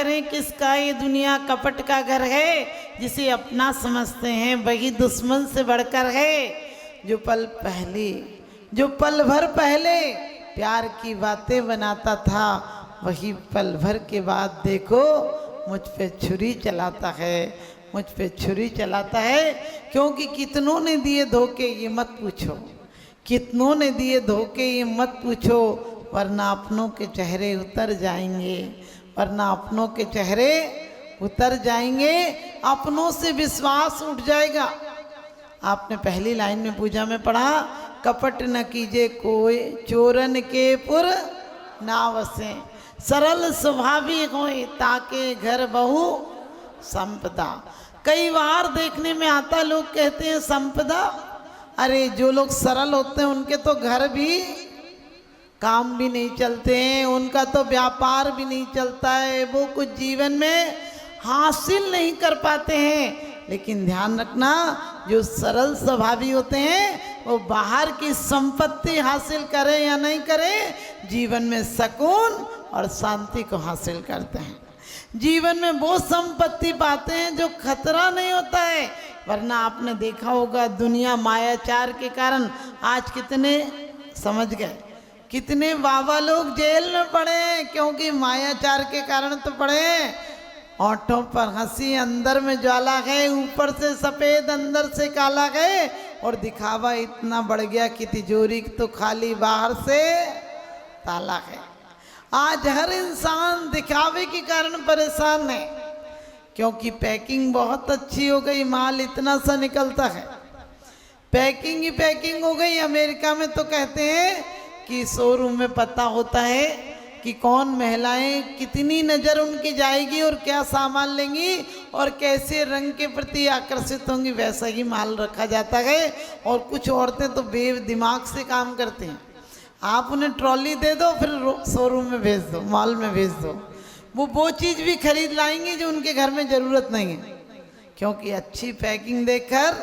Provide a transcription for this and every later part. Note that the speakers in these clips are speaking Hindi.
करें किसका ये दुनिया कपट का घर है। जिसे अपना समझते हैं वही दुश्मन से बढ़कर है। जो पल भर पहले प्यार की बातें बनाता था, वही पल भर के बाद देखो मुझ पे छुरी चलाता है, मुझ पे छुरी चलाता है। क्योंकि कितनों ने दिए धोखे ये मत पूछो, कितनों ने दिए धोखे ये मत पूछो, वरना अपनों के चेहरे उतर जाएंगे, वरना अपनों के चेहरे उतर जाएंगे, अपनों से विश्वास उठ जाएगा। आपने पहली लाइन में पूजा में पढ़ा, कपट न कीजे कोई चोरन के पुर ना वसे, सरल स्वभावी होए ताके घर बहु संपदा। कई बार देखने में आता लोग कहते हैं संपदा, अरे जो लोग सरल होते हैं उनके तो घर भी काम भी नहीं चलते हैं, उनका तो व्यापार भी नहीं चलता है, वो कुछ जीवन में हासिल नहीं कर पाते हैं। लेकिन ध्यान रखना, जो सरल स्वभावी होते हैं वो बाहर की संपत्ति हासिल करें या नहीं करें, जीवन में सुकून और शांति को हासिल करते हैं। जीवन में वो संपत्ति पाते हैं जो खतरा नहीं होता है। वरना आपने देखा होगा दुनिया मायाचार के कारण आज कितने समझ गए, कितने बाबा लोग जेल में पड़े, क्योंकि मायाचार के कारण तो पड़े। होठों पर हंसी अंदर में ज्वाला है, ऊपर से सफेद अंदर से काला है, और दिखावा इतना बढ़ गया कि तिजोरी तो खाली बाहर से ताला है। आज हर इंसान दिखावे के कारण परेशान है, क्योंकि पैकिंग बहुत अच्छी हो गई, माल इतना सा निकलता है, पैकिंग ही पैकिंग हो गई। अमेरिका में तो कहते हैं कि शोरूम में पता होता है कि कौन महिलाएं, कितनी नज़र उनकी जाएगी और क्या सामान लेंगी और कैसे रंग के प्रति आकर्षित होंगी, वैसा ही माल रखा जाता है। और कुछ औरतें तो बेदिमाग से काम करते हैं, आप उन्हें ट्रॉली दे दो फिर शोरूम में भेज दो, मॉल में भेज दो, वो चीज़ भी खरीद लाएंगी जो उनके घर में ज़रूरत नहीं है, क्योंकि अच्छी पैकिंग देखकर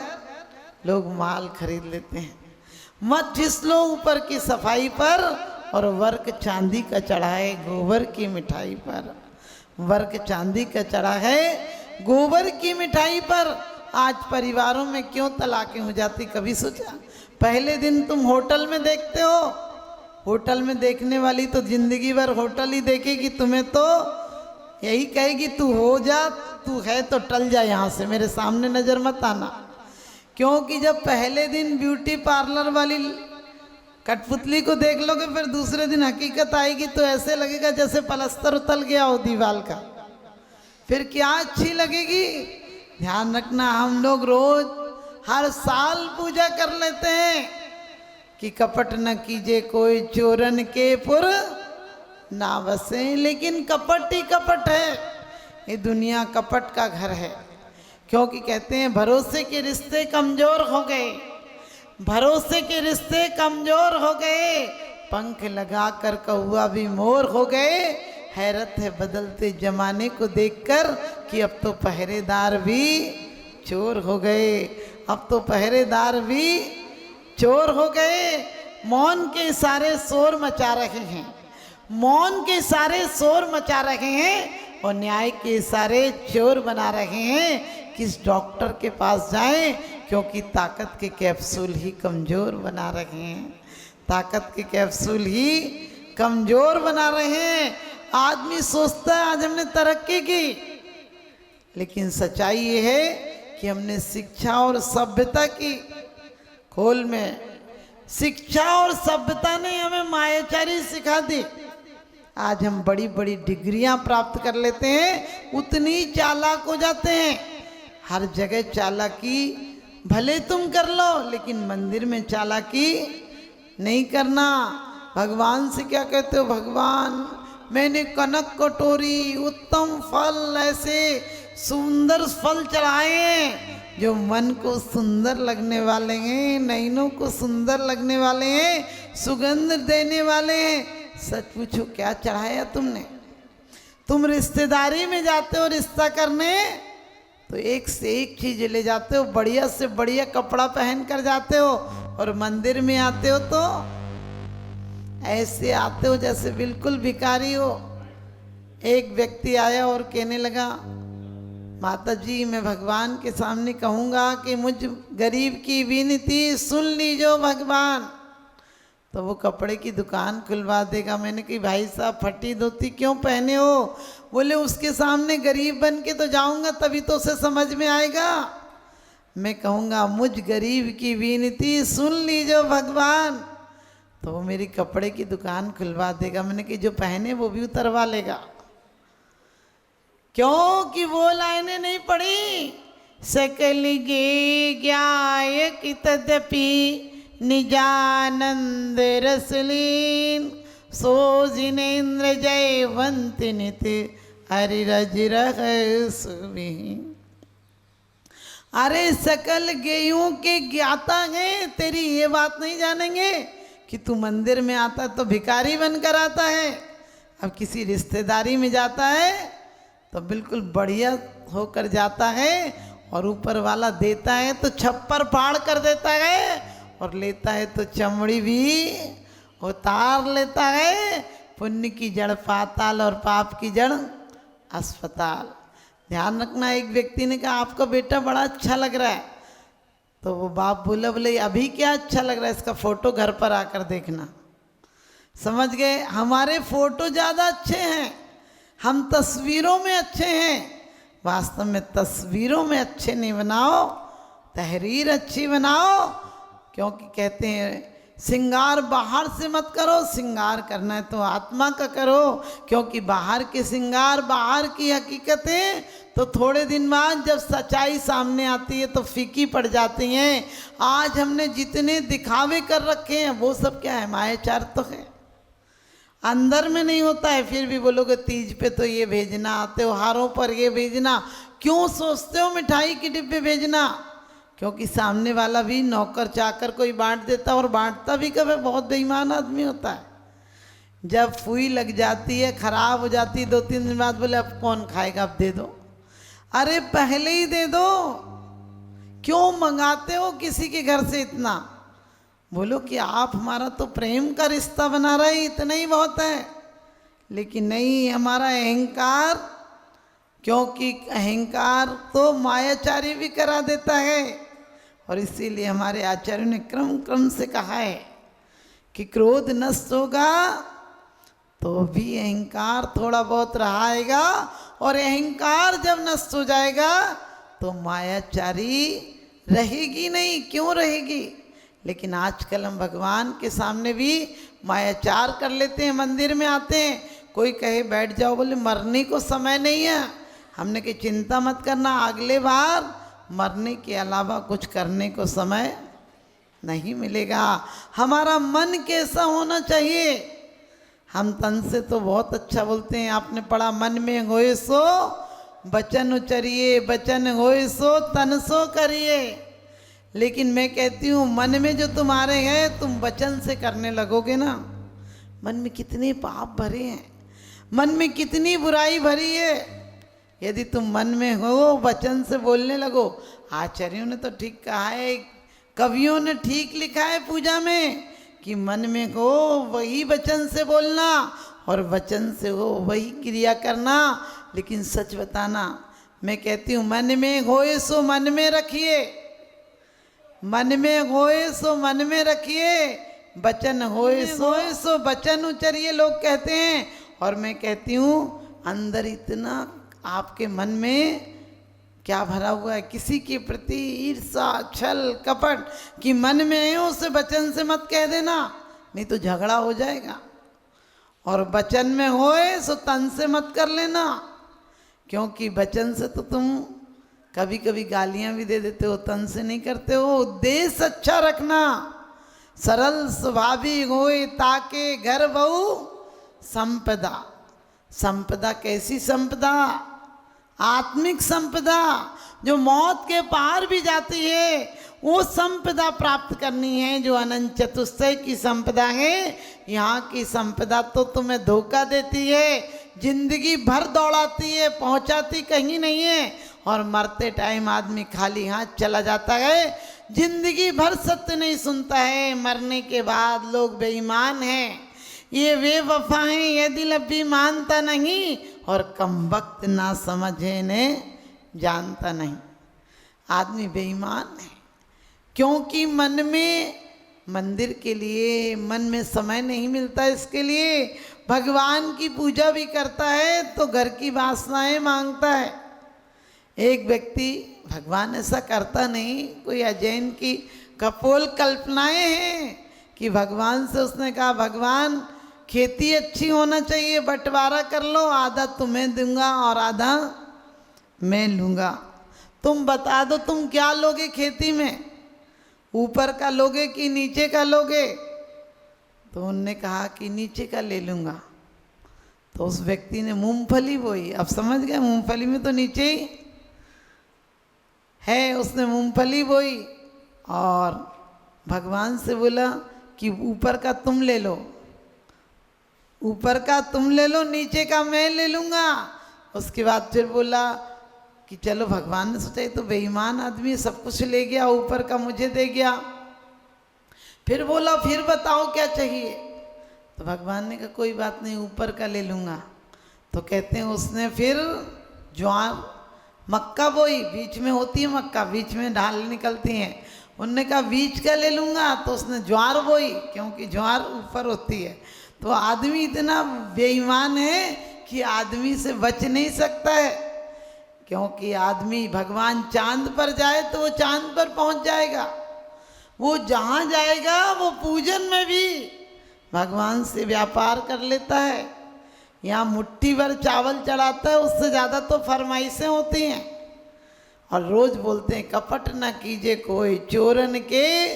लोग माल खरीद लेते हैं। मत फिसलो ऊपर की सफाई पर, और वर्क चांदी का चढ़ा है गोबर की मिठाई पर, वर्क चांदी का चढ़ा है गोबर की मिठाई पर। आज परिवारों में क्यों तलाकें हो जाती, कभी सोचा? पहले दिन तुम होटल में देखते हो, होटल में देखने वाली तो जिंदगी भर होटल ही देखेगी, तुम्हें तो यही कहेगी तू हो जा, तू है तो टल जा, यहाँ से मेरे सामने नज़र मत आना। क्योंकि जब पहले दिन ब्यूटी पार्लर वाली कठपुतली को देख लोगे, फिर दूसरे दिन हकीकत आएगी तो ऐसे लगेगा जैसे पलस्तर उतल गया हो दीवार का, फिर क्या अच्छी लगेगी। ध्यान रखना, हम लोग रोज हर साल पूजा कर लेते हैं कि कपट न कीजे कोई चोरन के पुर ना बसे, लेकिन कपट ही कपट है, ये दुनिया कपट का घर है। क्योंकि कहते हैं भरोसे के रिश्ते कमजोर हो गए, भरोसे के रिश्ते कमजोर हो गए, पंख लगाकर कौवा भी मोर हो गए। हैरत है बदलते जमाने को देखकर कि अब तो पहरेदार भी चोर हो गए, अब तो पहरेदार भी चोर हो गए। मौन के इशारे शोर मचा रहे हैं, मौन के इशारे शोर मचा रहे हैं, और न्याय के इशारे चोर बना रहे हैं। किस डॉक्टर के पास जाएं, क्योंकि ताकत के कैप्सूल ही कमज़ोर बना रहे हैं, ताकत के कैप्सूल ही कमज़ोर बना रहे हैं। आदमी सोचता है आज हमने तरक्की की, लेकिन सच्चाई ये है कि हमने शिक्षा और सभ्यता की खोल में, शिक्षा और सभ्यता ने हमें मायाचारी सिखा दी। आज हम बड़ी बड़ी डिग्रियां प्राप्त कर लेते हैं, उतनी चालाक हो जाते हैं। हर जगह चालाकी भले तुम कर लो, लेकिन मंदिर में चालाकी नहीं करना। भगवान से क्या कहते हो, भगवान मैंने कनक कटोरी उत्तम फल, ऐसे सुंदर फल चढ़ाए हैं जो मन को सुंदर लगने वाले हैं, नैनों को सुंदर लगने वाले हैं, सुगंध देने वाले हैं। सच पूछो क्या चढ़ाया तुमने? तुम रिश्तेदारी में जाते हो रिश्ता करने तो एक से एक चीज ले जाते हो, बढ़िया से बढ़िया कपड़ा पहन कर जाते हो, और मंदिर में आते हो तो ऐसे आते हो जैसे बिल्कुल भिखारी हो। एक व्यक्ति आया और कहने लगा, माता जी मैं भगवान के सामने कहूँगा कि मुझ गरीब की विनती सुन लीजो भगवान, तो वो कपड़े की दुकान खुलवा देगा। मैंने कही भाई साहब फटी धोती क्यों पहने हो? बोले उसके सामने गरीब बन के तो जाऊंगा तभी तो उसे समझ में आएगा। मैं कहूँगा मुझ गरीब की विनती सुन लीजो भगवान, तो वो मेरी कपड़े की दुकान खुलवा देगा। मैंने कही जो पहने वो भी उतरवा लेगा, क्योंकि वो लाइनें नहीं पढ़ी। सकल गे ज्ञायक तदपि निजानंद रसलीन, सो जिनेन्द्र जयवंत नित हरिरज सुबीन। अरे सकल गेयों के ज्ञाता है, तेरी ये बात नहीं जानेंगे कि तू मंदिर में आता तो भिखारी बनकर आता है, अब किसी रिश्तेदारी में जाता है तो बिल्कुल बढ़िया होकर जाता है, और ऊपर वाला देता है तो छप्पर फाड़ कर देता है, और लेता है तो चमड़ी भी उतार लेता है। पुण्य की जड़ पाताल और पाप की जड़ अस्पताल। ध्यान रखना। एक व्यक्ति ने कहा आपका बेटा बड़ा अच्छा लग रहा है, तो वो बाप बोला, बोले अभी क्या अच्छा लग रहा है, इसका फोटो घर पर आकर देखना। समझ गए? हमारे फोटो ज़्यादा अच्छे हैं, हम तस्वीरों में अच्छे हैं। वास्तव में तस्वीरों में अच्छे नहीं बनाओ, तहरीर अच्छी बनाओ, क्योंकि कहते हैं श्रृंगार बाहर से मत करो, श्रृंगार करना है तो आत्मा का करो, क्योंकि बाहर के श्रृंगार बाहर की हकीकतें तो थोड़े दिन बाद जब सच्चाई सामने आती है तो फीकी पड़ जाती हैं। आज हमने जितने दिखावे कर रखे हैं वो सब क्या है, मायाचार तो है, अंदर में नहीं होता है। फिर भी बोलोगे तीज पे तो ये भेजना, त्योहारों पर ये भेजना, क्यों सोचते हो मिठाई के डिब्बे भेजना? क्योंकि सामने वाला भी नौकर चाकर कोई बांट देता, और बांटता भी कभी बहुत बेईमान आदमी होता है। जब फुई लग जाती है, खराब हो जाती है, 2-3 दिन बाद बोले अब कौन खाएगा, अब दे दो। अरे पहले ही दे दो, क्यों मंगाते हो किसी के घर से इतना? बोलो कि आप हमारा तो प्रेम का रिश्ता बना रहे, इतना ही बहुत है। लेकिन नहीं, हमारा अहंकार, क्योंकि अहंकार तो मायाचारी भी करा देता है। और इसीलिए हमारे आचार्यों ने क्रम क्रम से कहा है कि क्रोध नष्ट होगा तो भी अहंकार थोड़ा बहुत रहाएगा, और अहंकार जब नष्ट हो जाएगा तो मायाचारी रहेगी नहीं। क्यों रहेगी? लेकिन आजकल हम भगवान के सामने भी मायाचार कर लेते हैं। मंदिर में आते हैं, कोई कहे बैठ जाओ, बोले मरने को समय नहीं है। हमने की चिंता मत करना, अगले बार मरने के अलावा कुछ करने को समय नहीं मिलेगा। हमारा मन कैसा होना चाहिए? हम तन से तो बहुत अच्छा बोलते हैं, आपने पढ़ा मन में होए सो बचन उचरिए, बचन होए सो तन सो करिए। लेकिन मैं कहती हूँ मन में जो तुम्हारे हैं तुम वचन से करने लगोगे ना, मन में कितने पाप भरे हैं, मन में कितनी बुराई भरी है। यदि तुम मन में हो वचन से बोलने लगो, आचार्यों ने तो ठीक कहा है, कवियों ने ठीक लिखा है पूजा में कि मन में हो वही वचन से बोलना, और वचन से हो वही क्रिया करना। लेकिन सच बताना, मैं कहती हूँ मन में होए सो मन में रखिए, मन में होए सो मन में रखिए, बचन होए सो बचन उचरिए लोग कहते हैं। और मैं कहती हूँ अंदर इतना आपके मन में क्या भरा हुआ है, किसी के प्रति ईर्षा छल कपट कि मन में है, उसे वचन से मत कह देना, नहीं तो झगड़ा हो जाएगा। और वचन में होए सो तन से मत कर लेना, क्योंकि वचन से तो तुम कभी कभी गालियां भी दे देते हो, तन से नहीं करते हो। उद्देश्य अच्छा रखना, सरल स्वभावी होए ताके घर बहु संपदा। संपदा कैसी संपदा? आत्मिक संपदा, जो मौत के पार भी जाती है, वो संपदा प्राप्त करनी है जो अनंत चतुष्टय की संपदा है। यहाँ की संपदा तो तुम्हें धोखा देती है, जिंदगी भर दौड़ाती है, पहुँचाती कहीं नहीं है, और मरते टाइम आदमी खाली हाथ चला जाता है। जिंदगी भर सत्य नहीं सुनता है, मरने के बाद लोग बेईमान हैं, ये वे वफा हैं, ये दिल अभी मानता नहीं, और कम वक्त ना समझे ने जानता नहीं। आदमी बेईमान है, क्योंकि मन में मंदिर के लिए मन में समय नहीं मिलता। इसके लिए भगवान की पूजा भी करता है तो घर की वासनाएं मांगता है। एक व्यक्ति, भगवान ऐसा करता नहीं, कोई अजैन की कपोल कल्पनाएं हैं कि भगवान से उसने कहा, भगवान खेती अच्छी होना चाहिए, बंटवारा कर लो, आधा तुम्हें दूंगा और आधा मैं लूँगा। तुम बता दो तुम क्या लोगे खेती में, ऊपर का लोगे कि नीचे का लोगे? तो उनने कहा कि नीचे का ले लूँगा। तो उस व्यक्ति ने मूंगफली बोई। अब समझ गए, मूंगफली में तो नीचे ही है। उसने मूंगफली बोई और भगवान से बोला कि ऊपर का तुम ले लो, ऊपर का तुम ले लो, नीचे का मैं ले लूँगा। उसके बाद फिर बोला कि चलो, भगवान ने सोचा ये तो बेईमान आदमी, सब कुछ ले गया, ऊपर का मुझे दे गया। फिर बोला फिर बताओ क्या चाहिए? तो भगवान ने कहा कोई बात नहीं, ऊपर का ले लूँगा। तो कहते हैं उसने फिर ज्वार मक्का बोई, बीच में होती है मक्का, बीच में ढाल निकलती हैं। उनने कहा बीज का ले लूँगा, तो उसने ज्वार बोई, क्योंकि ज्वार ऊपर होती है। तो आदमी इतना बेईमान है कि आदमी से बच नहीं सकता है, क्योंकि आदमी भगवान चांद पर जाए तो वो चांद पर पहुंच जाएगा, वो जहाँ जाएगा वो पूजन में भी भगवान से व्यापार कर लेता है। यहाँ मुट्ठी भर चावल चढ़ाता है, उससे ज़्यादा तो फरमाइशें होती हैं। और रोज बोलते हैं कपट न कीजिए कोई, चोरन के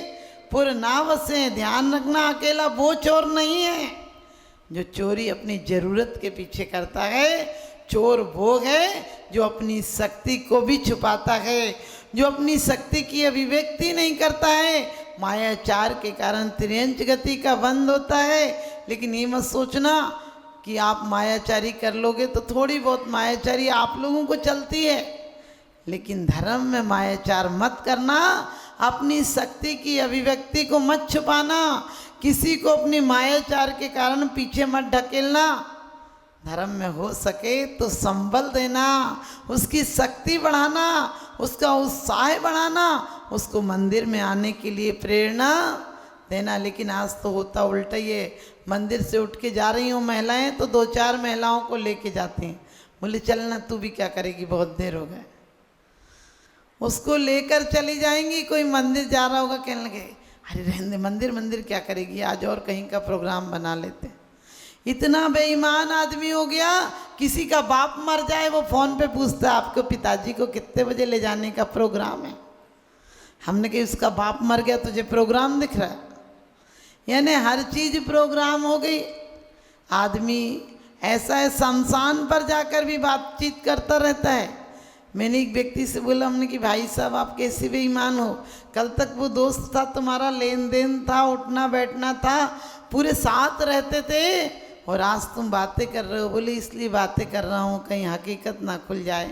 पुर ना बसे। ध्यान रखना, अकेला वो चोर नहीं है जो चोरी अपनी ज़रूरत के पीछे करता है। चोर वो है जो अपनी शक्ति को भी छुपाता है, जो अपनी शक्ति की अभिव्यक्ति नहीं करता है। मायाचार के कारण त्रियंच गति का बंद होता है। लेकिन ये मत सोचना कि आप मायाचारी कर लोगे तो थोड़ी बहुत मायाचारी आप लोगों को चलती है, लेकिन धर्म में मायाचार मत करना। अपनी शक्ति की अभिव्यक्ति को मत छुपाना, किसी को अपनी मायाचार के कारण पीछे मत ढकेलना। धर्म में हो सके तो संबल देना, उसकी शक्ति बढ़ाना, उसका उत्साह बढ़ाना, उसको मंदिर में आने के लिए प्रेरणा देना। लेकिन आज तो होता उल्टा ही है। मंदिर से उठ के जा रही हूँ महिलाएं तो 2-4 महिलाओं को लेके जाती हैं, बोले चलना, तू भी क्या करेगी, बहुत देर हो गए। उसको लेकर चली जाएंगी। कोई मंदिर जा रहा होगा, कहने लगे अरे रहने दे, मंदिर मंदिर क्या करेगी, आज और कहीं का प्रोग्राम बना लेते। इतना बेईमान आदमी हो गया, किसी का बाप मर जाए वो फ़ोन पे पूछता है आपके पिताजी को कितने बजे ले जाने का प्रोग्राम है। हमने कहा उसका बाप मर गया, तुझे प्रोग्राम दिख रहा है? यानी हर चीज़ प्रोग्राम हो गई। आदमी ऐसा है, शमशान पर जाकर भी बातचीत करता रहता है। मैंने एक व्यक्ति से बोला, हमने कि भाई साहब आप कैसे बेईमान हो, कल तक वो दोस्त था, तुम्हारा लेन देन था, उठना बैठना था, पूरे साथ रहते थे, और आज तुम बातें कर रहे हो। बोले इसलिए बातें कर रहा हूँ कहीं हकीकत ना खुल जाए,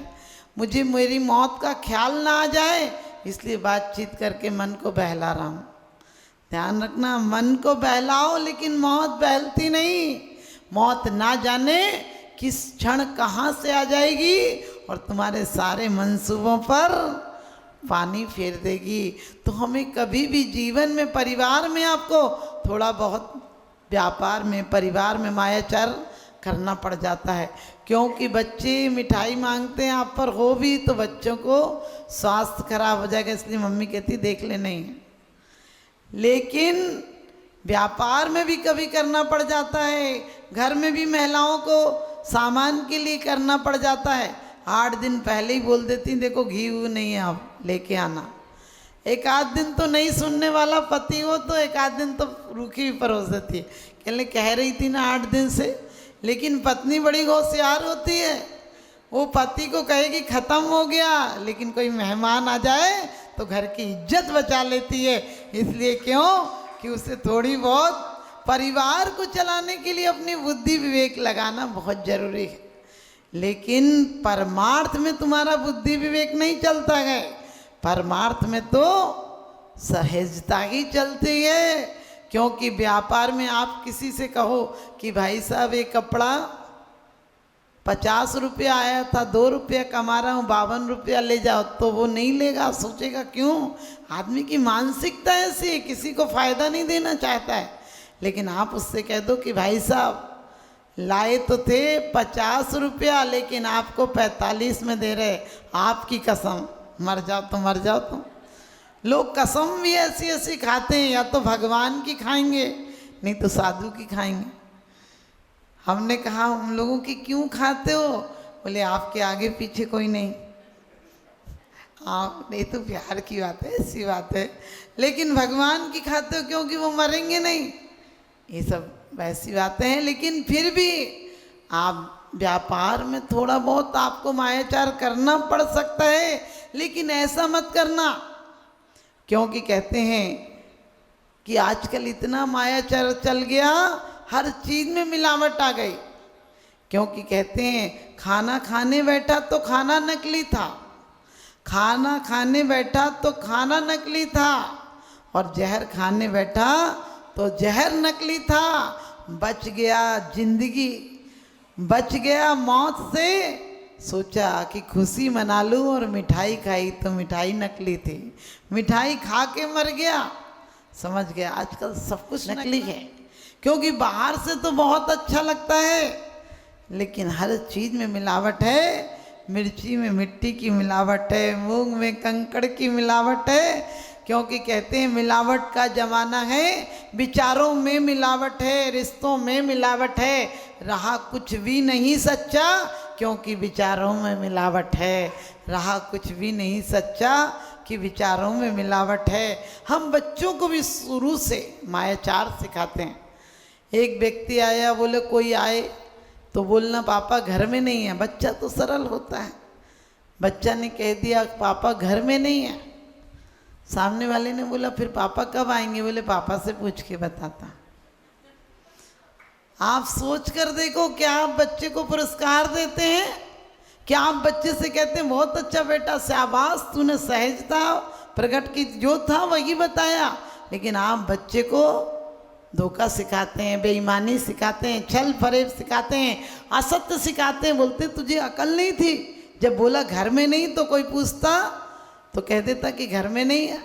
मुझे मेरी मौत का ख्याल ना आ जाए, इसलिए बातचीत करके मन को बहला रहा हूँ। ध्यान रखना, मन को बहलाओ लेकिन मौत बहलती नहीं। मौत ना जाने किस क्षण कहाँ से आ जाएगी और तुम्हारे सारे मंसूबों पर पानी फेर देगी। तो हमें कभी भी जीवन में, परिवार में आपको थोड़ा बहुत व्यापार में, परिवार में मायाचार करना पड़ जाता है, क्योंकि बच्चे मिठाई मांगते हैं आप पर, हो भी तो बच्चों को स्वास्थ्य खराब हो जाएगा, इसलिए मम्मी कहती देख ले नहीं है। लेकिन व्यापार में भी कभी करना पड़ जाता है, घर में भी महिलाओं को सामान के लिए करना पड़ जाता है। 8 दिन पहले ही बोल देती देखो घी नहीं है, आप लेके आना। एक आध दिन तो नहीं सुनने वाला पति हो तो एक आध दिन तो रूखी भी परोस देती है। कह रही थी ना 8 दिन से, लेकिन पत्नी बड़ी होशियार होती है, वो पति को कहेगी खत्म हो गया, लेकिन कोई मेहमान आ जाए तो घर की इज्जत बचा लेती है। इसलिए क्यों कि उसे थोड़ी बहुत परिवार को चलाने के लिए अपनी बुद्धि विवेक लगाना बहुत जरूरी है। लेकिन परमार्थ में तुम्हारा बुद्धि विवेक नहीं चलता है, परमार्थ में तो सहजता ही चलती है। क्योंकि व्यापार में आप किसी से कहो कि भाई साहब ये कपड़ा 50 रुपया आया था, 2 रुपया कमा रहा हूँ, 52 रुपया ले जाओ, तो वो नहीं लेगा, सोचेगा क्यों? आदमी की मानसिकता ऐसी है, किसी को फायदा नहीं देना चाहता है। लेकिन आप उससे कह दो कि भाई साहब लाए तो थे 50 रुपया, लेकिन आपको 45 में दे रहे, आपकी कसम, मर जाओ तो मर जाओ तुम। लोग कसम भी ऐसी ऐसी खाते हैं, या तो भगवान की खाएंगे नहीं तो साधु की खाएंगे। हमने कहा हम लोगों की क्यों खाते हो? बोले आपके आगे पीछे कोई नहीं। आप नहीं तो प्यार की बात है, ऐसी बात है, लेकिन भगवान की खाते हो क्योंकि वो मरेंगे नहीं। ये सब वैसी बातें हैं। लेकिन फिर भी आप व्यापार में थोड़ा बहुत आपको मायाचार करना पड़ सकता है, लेकिन ऐसा मत करना, क्योंकि कहते हैं कि आजकल इतना मायाचार चल गया, हर चीज़ में मिलावट आ गई। क्योंकि कहते हैं खाना खाने बैठा तो खाना नकली था, खाना खाने बैठा तो खाना नकली था, और जहर खाने बैठा तो जहर नकली था। बच गया जिंदगी, बच गया मौत से, सोचा कि खुशी मना लूं और मिठाई खाई तो मिठाई नकली थी, मिठाई खा के मर गया। समझ गया आजकल सब कुछ नकली है, क्योंकि बाहर से तो बहुत अच्छा लगता है, लेकिन हर चीज़ में मिलावट है। मिर्ची में मिट्टी की मिलावट है, मूंग में कंकड़ की मिलावट है। क्योंकि कहते हैं मिलावट का ज़माना है, विचारों में मिलावट है, रिश्तों में मिलावट है, रहा कुछ भी नहीं सच्चा, क्योंकि विचारों में मिलावट है। रहा कुछ भी नहीं सच्चा कि विचारों में मिलावट है। हम बच्चों को भी शुरू से मायाचार सिखाते हैं। एक व्यक्ति आया, बोले कोई आए तो बोलना पापा घर में नहीं है। बच्चा तो सरल होता है, बच्चा ने कह दिया पापा घर में नहीं है। सामने वाले ने बोला फिर पापा कब आएंगे? बोले पापा से पूछ के बताता। आप सोच कर देखो, क्या आप बच्चे को पुरस्कार देते हैं? क्या आप बच्चे से कहते हैं बहुत अच्छा बेटा, शाबाश, तूने सहजता प्रकट की, जो था वही बताया? लेकिन आप बच्चे को धोखा सिखाते हैं, बेईमानी सिखाते हैं, छल फरेब सिखाते हैं, असत्य सिखाते हैं। बोलते तुझे अकल नहीं थी, जब बोला घर में नहीं तो कोई पूछता तो कह देता कि घर में नहीं है।